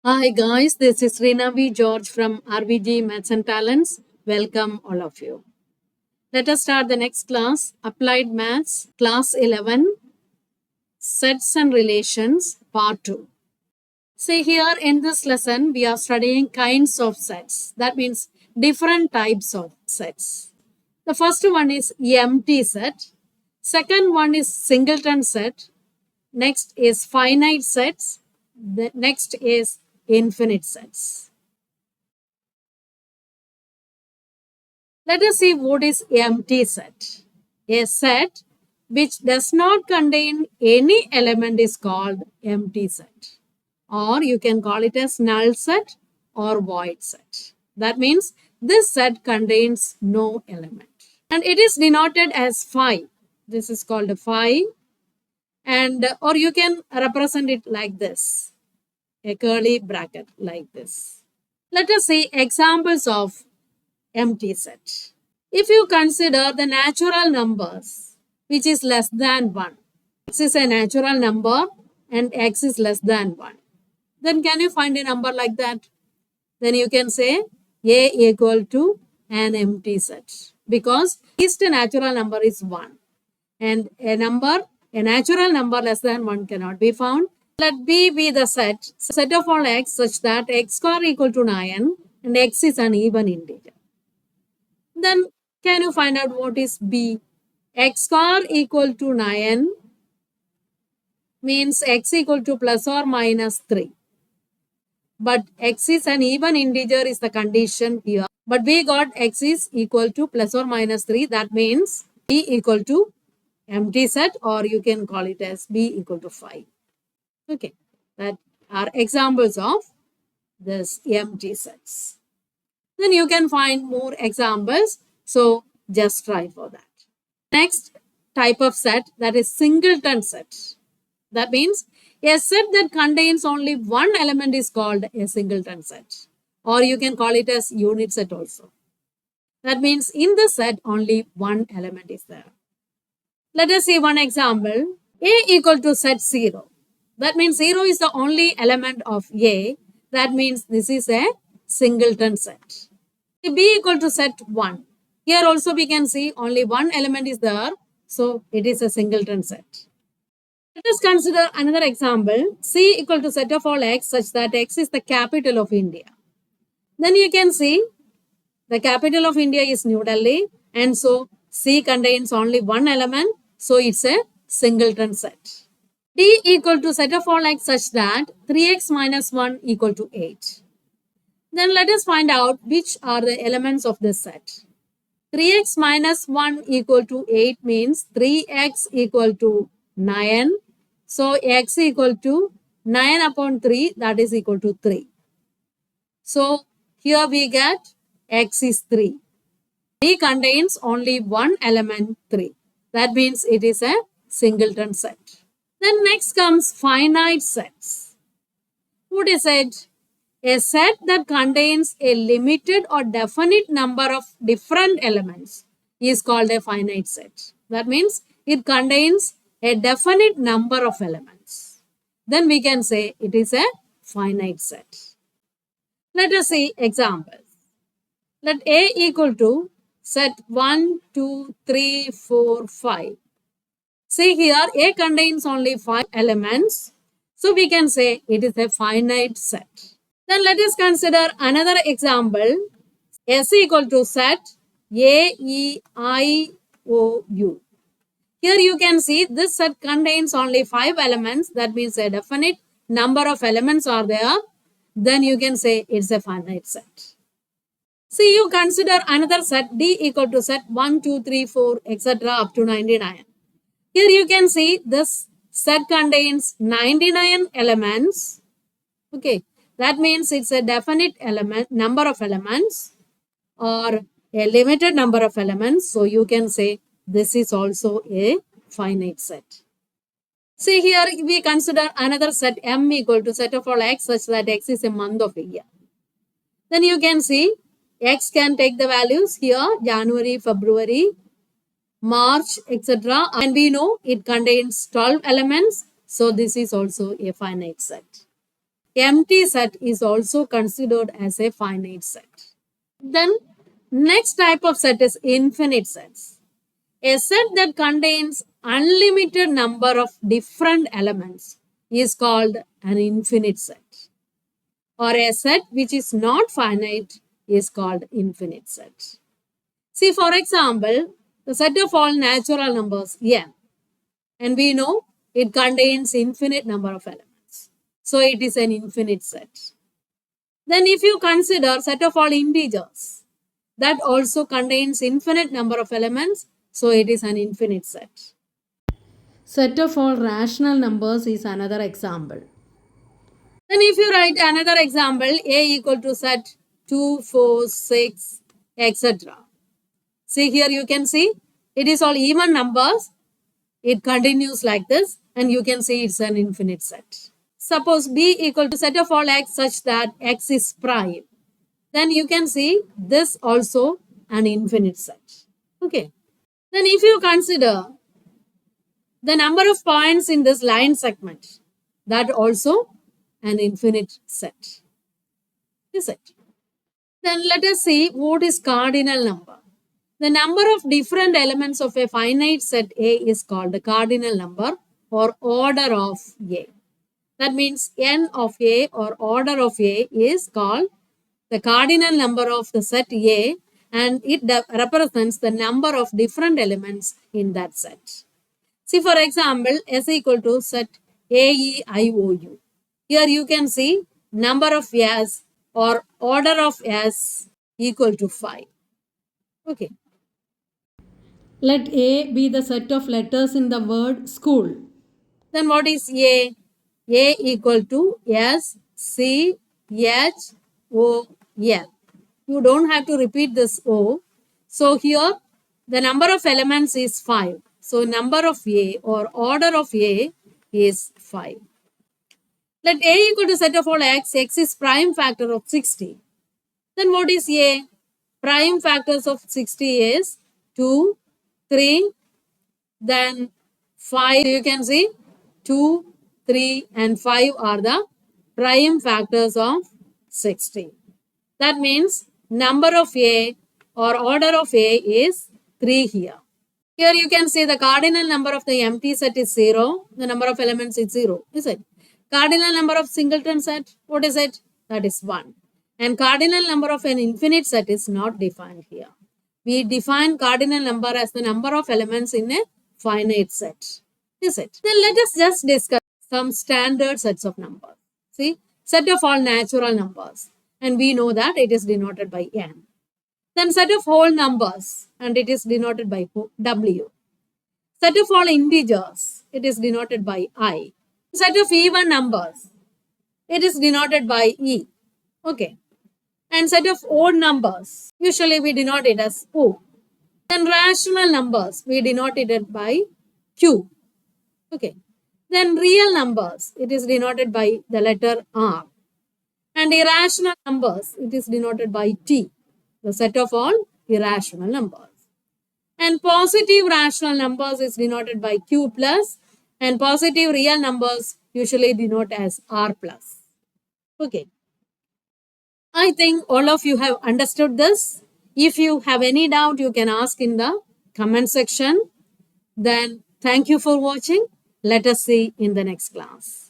Hi guys, this is Renavi George from RVG Maths and Talents. Welcome all of you. Let us start the next class, Applied Maths, Class 11, Sets and Relations, Part 2. See here in this lesson, we are studying kinds of sets. That means different types of sets. The first one is empty set. Second one is singleton set. Next is finite sets. The next is infinite sets. Let us see what is empty set. A set which does not contain any element is called empty set. Or you can call it as null set or void set. That means this set contains no element. And it is denoted as phi. This is called a phi. And or you can represent it like this. A curly bracket like this. Let us see examples of empty set. If you consider the natural numbers, which is less than 1, x is a natural number and x is less than 1, then can you find a number like that? Then you can say a equal to an empty set because least natural number is 1 and a natural number less than 1 cannot be found. Let B be the set of all x such that x square equal to 9 and x is an even integer. Then can you find out what is B? X square equal to 9 means x equal to plus or minus 3. But x is an even integer is the condition here. But we got x is equal to plus or minus 3. That means B equal to empty set or you can call it as B equal to 5. Okay, that are examples of this empty sets. Then you can find more examples. So just try for that. Next type of set, that is singleton set. That means a set that contains only one element is called a singleton set. Or you can call it as unit set also. That means in the set only one element is there. Let us see one example. A equal to set 0. That means 0 is the only element of A. That means this is a singleton set. B equal to set 1. Here also we can see only one element is there. So it is a singleton set. Let us consider another example. C equal to set of all x such that x is the capital of India. Then you can see the capital of India is New Delhi and so C contains only one element. So it's a singleton set. D equal to set of all x such that 3x minus 1 equal to 8. Then let us find out which are the elements of this set. 3x minus 1 equal to 8 means 3x equal to 9. So x equal to 9 upon 3, that is equal to 3. So here we get x is 3. D contains only one element 3. That means it is a singleton set. Then next comes finite sets. What is it? A set that contains a limited or definite number of different elements is called a finite set. That means it contains a definite number of elements. Then we can say it is a finite set. Let us see examples. Let A equal to set 1, 2, 3, 4, 5. See here A contains only 5 elements. So we can say it is a finite set. Then let us consider another example. S equal to set A, E, I, O, U. Here you can see this set contains only 5 elements. That means a definite number of elements are there. Then you can say it's a finite set. See, you consider another set D equal to set 1, 2, 3, 4, etc. up to 99. Here you can see this set contains 99 elements. Okay. That means it's a definite number of elements or a limited number of elements. So you can say this is also a finite set. See here we consider another set M equal to set of all x such that x is a month of a year. Then you can see x can take the values here January, February, March, etc. And we know it contains 12 elements. So this is also a finite set. empty set is also considered as a finite set. Then next type of set is infinite sets. A set that contains unlimited number of different elements is called an infinite set. Or a set which is not finite is called infinite set. See, for example, the set of all natural numbers n, and we know it contains infinite number of elements. So it is an infinite set. Then if you consider set of all integers, that also contains infinite number of elements, so it is an infinite set. Set of all rational numbers is another example. Then if you write another example, A equal to set 2, 4, 6, etc. See here you can see it is all even numbers. It continues like this and you can see it's an infinite set. Suppose B equal to set of all x such that x is prime. Then you can see this also an infinite set. Okay. Then if you consider the number of points in this line segment, that also an infinite set. Is it? Then let us see what is cardinal number. The number of different elements of a finite set A is called the cardinal number or order of A. That means n of A or order of A is called the cardinal number of the set A, and it represents the number of different elements in that set. See, for example, S equal to set AEIOU. Here you can see number of S or order of S equal to 5. Okay. Let A be the set of letters in the word school. Then what is A? A equal to S, C, H, O, L. You don't have to repeat this O. So here the number of elements is 5. So number of A or order of A is 5. Let A equal to set of all x. X is prime factor of 60. Then what is A? Prime factors of 60 is 2, 3, then 5. You can see 2, 3 and 5 are the prime factors of 60. That means number of A or order of A is 3 here. Here you can see the cardinal number of the empty set is 0. The number of elements is 0. Is it? Cardinal number of singleton set, what is it? That is 1. And cardinal number of an infinite set is not defined here. We define cardinal number as the number of elements in a finite set. Is it? Then let us just discuss some standard sets of numbers. See, set of all natural numbers. And we know that it is denoted by n. Then set of whole numbers and it is denoted by W. Set of all integers, it is denoted by I. Set of even numbers, it is denoted by E. Okay. And set of odd numbers, usually we denote it as O. Then rational numbers, we denote it by Q. Okay. Then real numbers, it is denoted by the letter R. And irrational numbers, it is denoted by T, the set of all irrational numbers. And positive rational numbers is denoted by Q plus, and positive real numbers usually denote as R plus. Okay. I think all of you have understood this. If you have any doubt, you can ask in the comment section. Then thank you for watching. Let us see in the next class.